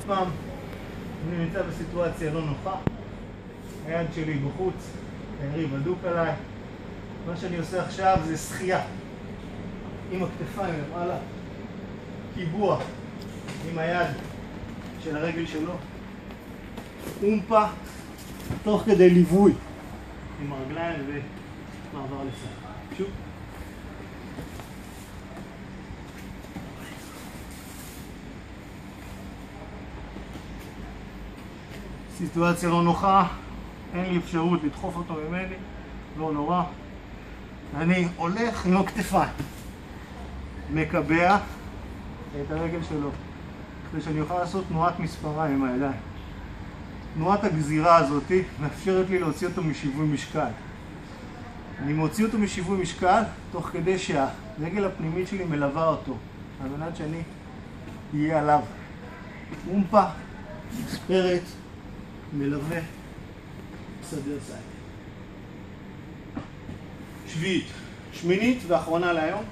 פעם אני נמצא בסיטואציה לא נוחה, היד שלי בחוץ, היריב הדוק עליי. מה שאני עושה עכשיו זה שחייה עם הכתפיים למעלה, קיבוע עם היד של הרגל שלו, אומפה תוך כדי ליווי עם הרגליים ומעבר לסייד. שוב. סיטואציה לא נוחה, אין לי אפשרות לדחוף אותו ממני, לא נורא. אני הולך עם הכתפיים, מקבע את הרגל שלו, כדי שאני אוכל לעשות תנועת מספריים עם הידיים. תנועת הגזירה הזאת מאפשרת לי להוציא אותו משיווי משקל. אני מוציא אותו משיווי משקל תוך כדי שהרגל הפנימית שלי מלווה אותו, על מנת שאני אהיה עליו. אומפה, מספרת, מלווה, סדר סייד. שביעית, שמינית ואחרונה להיום.